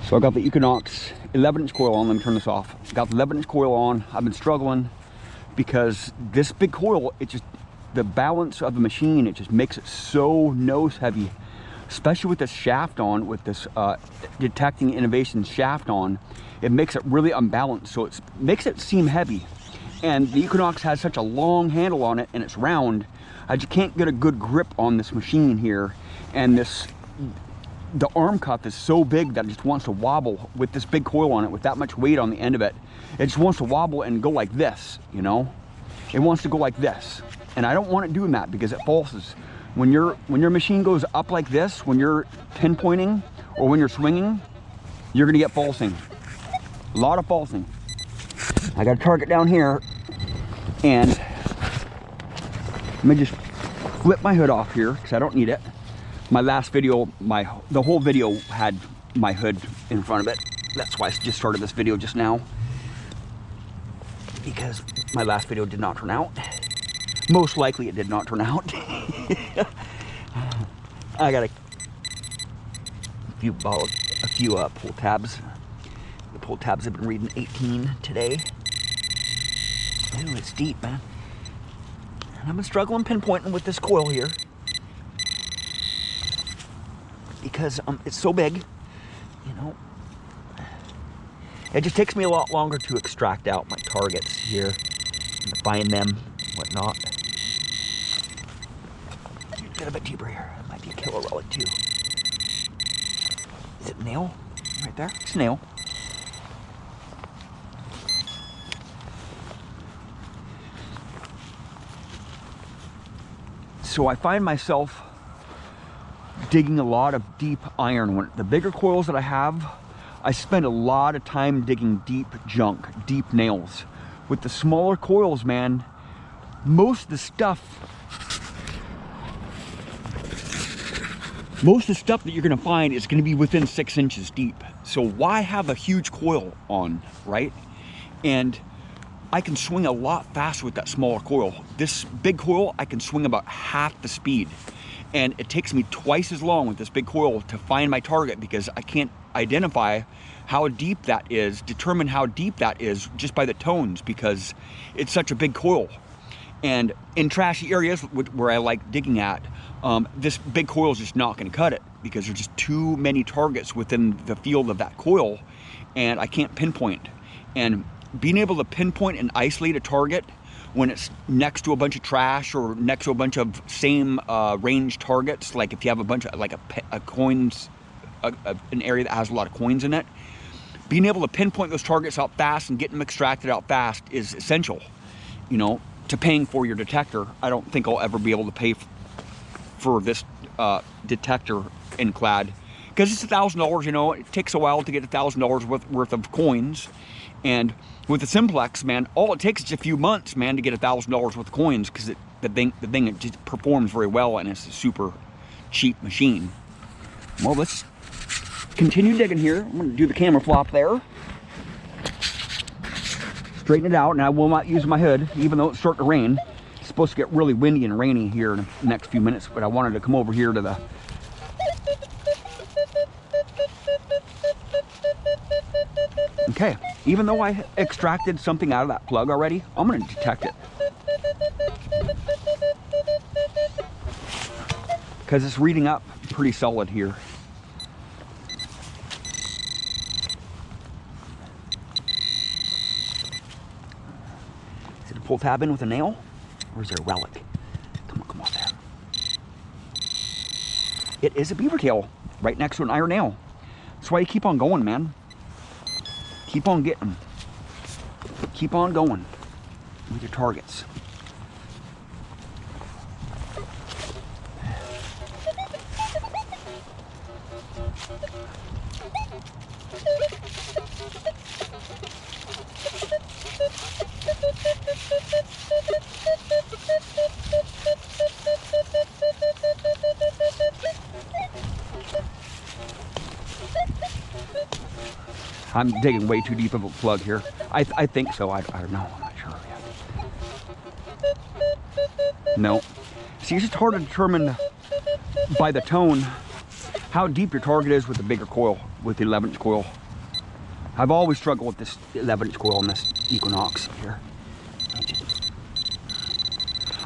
So I got the Equinox 11-inch coil on. Let me turn this off. Got the 11-inch coil on. I've been struggling because this big coil, it just, the balance of the machine, it just makes it so nose heavy, especially with this shaft on, with this Detecting Innovation shaft on. It makes it really unbalanced, so it makes it seem heavy. And the Equinox has such a long handle on it, and it's round. I just can't get a good grip on this machine here. And the arm cuff is so big that it just wants to wobble with this big coil on it, with that much weight on the end of it. It just wants to wobble and go like this, you know? It wants to go like this. And I don't want it doing that because it falses. When your machine goes up like this, when you're pinpointing or when you're swinging, you're gonna get falsing. A lot of falsing. I got a target down here, and let me just flip my hood off here because I don't need it. My last video, the whole video had my hood in front of it. That's why I just started this video just now, because my last video did not turn out. Most likely it did not turn out. I got a few pull tabs. The pull tabs have been reading 18 today. Ooh, it's deep, man. And I've been struggling pinpointing with this coil here because it's so big, you know. It just takes me a lot longer to extract out my targets here and to find them, whatnot. Get a bit deeper here. It might be a killer relic too. Is it a nail? Right there? It's a nail. So I find myself digging a lot of deep iron. When the bigger coils that I have, I spend a lot of time digging deep junk, deep nails. With the smaller coils, man, most of the stuff that you're gonna find is gonna be within 6 inches deep. So why have a huge coil on, right? And I can swing a lot faster with that smaller coil. This big coil, I can swing about half the speed. And it takes me twice as long with this big coil to find my target because I can't identify how deep that is, determine how deep that is just by the tones because it's such a big coil. And in trashy areas where I like digging at, this big coil is just not going to cut it because there's just too many targets within the field of that coil, and I can't pinpoint. And being able to pinpoint and isolate a target when it's next to a bunch of trash or next to a bunch of same range targets, like if you have a bunch of like a coins, an area that has a lot of coins in it, being able to pinpoint those targets out fast and get them extracted out fast is essential, you know, to paying for your detector. I don't think I'll ever be able to pay for this detector in clad because it's $1,000. You know, it takes a while to get $1,000 worth of coins, and with the simplex, man, all it takes is a few months, man, to get $1,000 worth of coins because the thing it just performs very well and it's a super cheap machine. Well, let's continue digging here. I'm going to do the camera flop there. Straighten it out, and I will not use my hood, even though it's starting to rain. It's supposed to get really windy and rainy here in the next few minutes, but I wanted to come over here to the... Okay, even though I extracted something out of that plug already, I'm going to detect it. Because it's reading up pretty solid here. Pull tab in with a nail, or is there a relic? Come on there. It is a beaver tail right next to an iron nail. That's why you keep on going, man. Keep on getting them. Keep on going with your targets. I'm digging way too deep of a plug here. I think so. I don't know. I'm not sure yet. No. See, it's just hard to determine by the tone how deep your target is with the bigger coil, with the 11-inch coil. I've always struggled with this 11-inch coil on this Equinox here.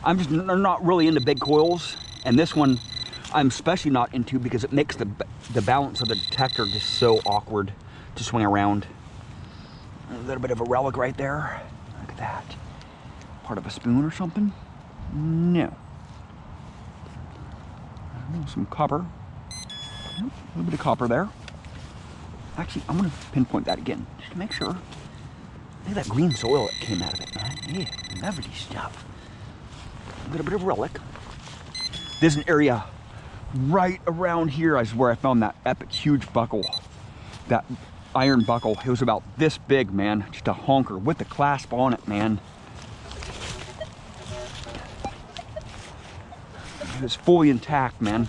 I'm just not really into big coils, and this one I'm especially not into because it makes the balance of the detector just so awkward to swing around. A little bit of a relic right there. Look at that. Part of a spoon or something? No. Some copper. A little bit of copper there. Actually, I'm gonna pinpoint that again, just to make sure. Look at that green soil that came out of it, man. Yeah, lovely stuff. A little bit of relic. There's an area right around here is where I found that epic huge buckle. That iron buckle. It was about this big, man. Just a honker with the clasp on it, man. It was fully intact, man.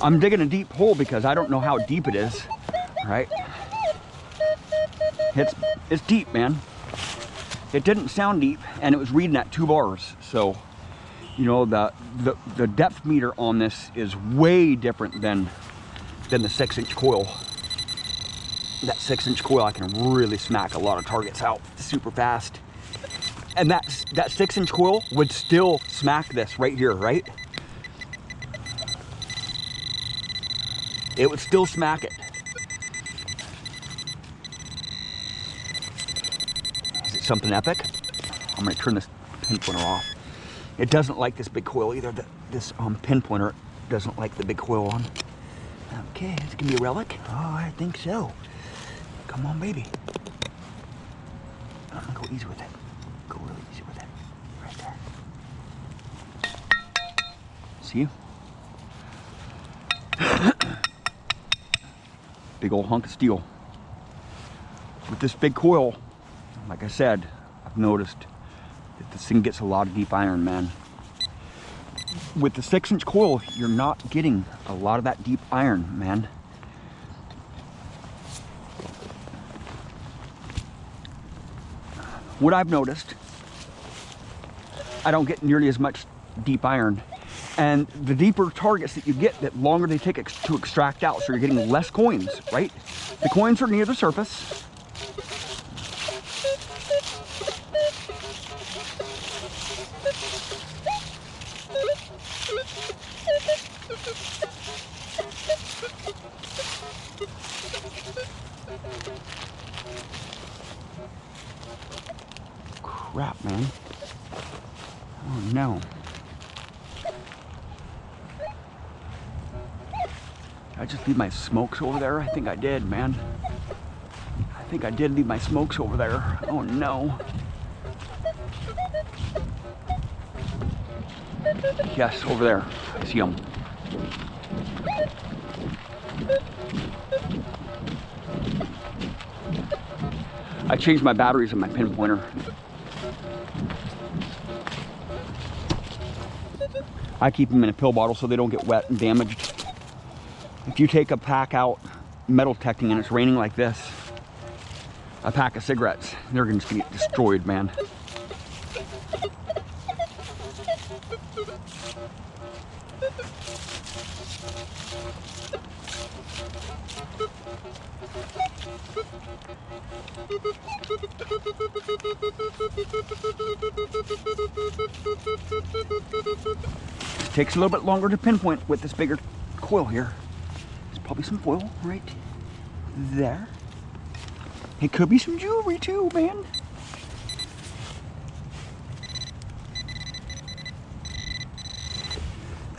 I'm digging a deep hole because I don't know how deep it is, right? It's deep, man. It didn't sound deep, and it was reading at 2 bars. So, you know, the depth meter on this is way different than the 6-inch coil. That 6-inch coil, I can really smack a lot of targets out super fast. And that 6-inch coil would still smack this right here, right? It would still smack it. Is it something epic? I'm gonna turn this pinpointer off. It doesn't like this big coil either. This pinpointer doesn't like the big coil on. Okay, is it gonna be a relic? Oh, I think so. Come on, baby. I'm gonna go easy with it. Go really easy with it. Right there. See? Big old hunk of steel. With this big coil, like I said, I've noticed that this thing gets a lot of deep iron, man. With the 6-inch coil, you're not getting a lot of that deep iron, man. What I've noticed, I don't get nearly as much deep iron. And the deeper targets that you get, the longer they take to extract out, so you're getting less coins, right? The coins are near the surface. Crap, man. Oh no. I just leave my smokes over there? I think I did, man. I think I did leave my smokes over there. Oh no. Yes, over there. I see them. I changed my batteries in my pinpointer. I keep them in a pill bottle so they don't get wet and damaged. If you take a pack out metal detecting and it's raining like this, a pack of cigarettes, they're just gonna get destroyed, man. It takes a little bit longer to pinpoint with this bigger coil here. There's probably some foil right there. It could be some jewelry too, man.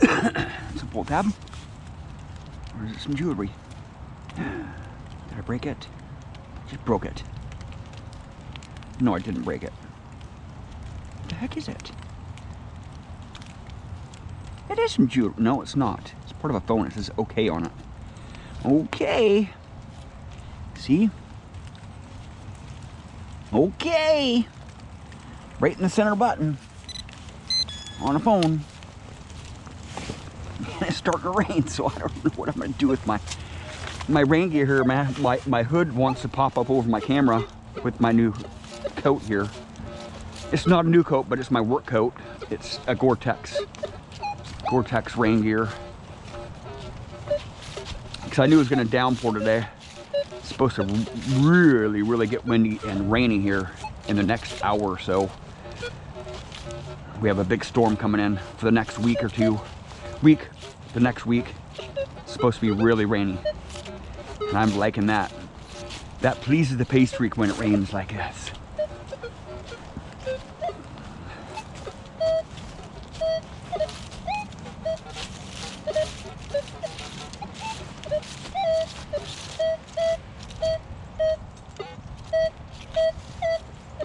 It's a pull tab. Or is it some jewelry? Did I break it? I just broke it. No, I didn't break it. What the heck is it? It isn't jewelry. No, it's not. It's part of a phone. It says okay on it. Okay. See? Okay. Right in the center button. On a phone. And it's starting to rain, so I don't know what I'm going to do with my rain gear here, man. My hood wants to pop up over my camera with my new coat here. It's not a new coat, but it's my work coat. It's a Gore-Tex rain gear. Because I knew it was going to downpour today. It's supposed to really get windy and rainy here in the next hour or so. We have a big storm coming in for the next week or two. The next week. It's supposed to be really rainy. And I'm liking that. That pleases the Paystreak when it rains like this.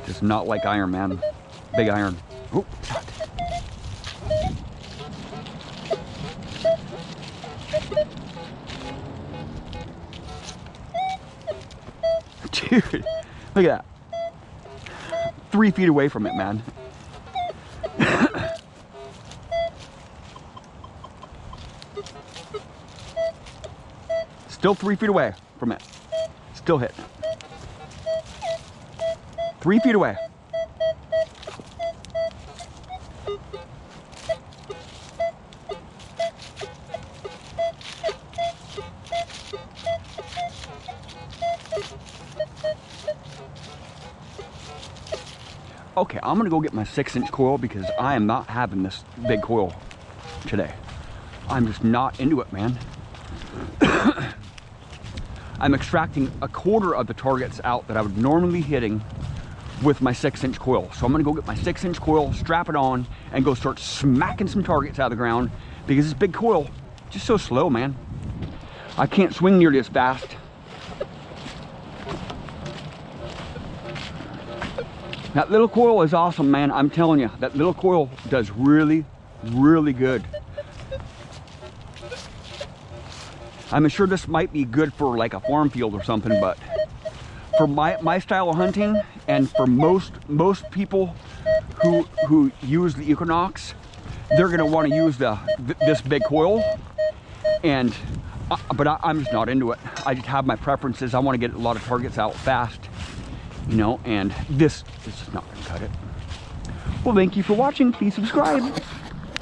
Just not like iron, man. Big iron. Oh, shot. Dude, look at that. 3 feet away from it, man. Still 3 feet away from it. Still hitting it. 3 feet away. Okay, I'm gonna go get my 6-inch coil because I am not having this big coil today. I'm just not into it, man. I'm extracting a quarter of the targets out that I would normally be hitting with my 6-inch coil. So I'm gonna go get my 6-inch coil, strap it on, and go start smacking some targets out of the ground because this big coil, just so slow, man. I can't swing nearly as fast. That little coil is awesome, man. I'm telling you, that little coil does really good. I'm sure this might be good for like a farm field or something, but for my style of hunting and for most people who use the Equinox, they're gonna want to use this big coil. And but I'm just not into it. I just have my preferences. I want to get a lot of targets out fast, you know, and this is just not gonna cut it. Well, thank you for watching. Please subscribe.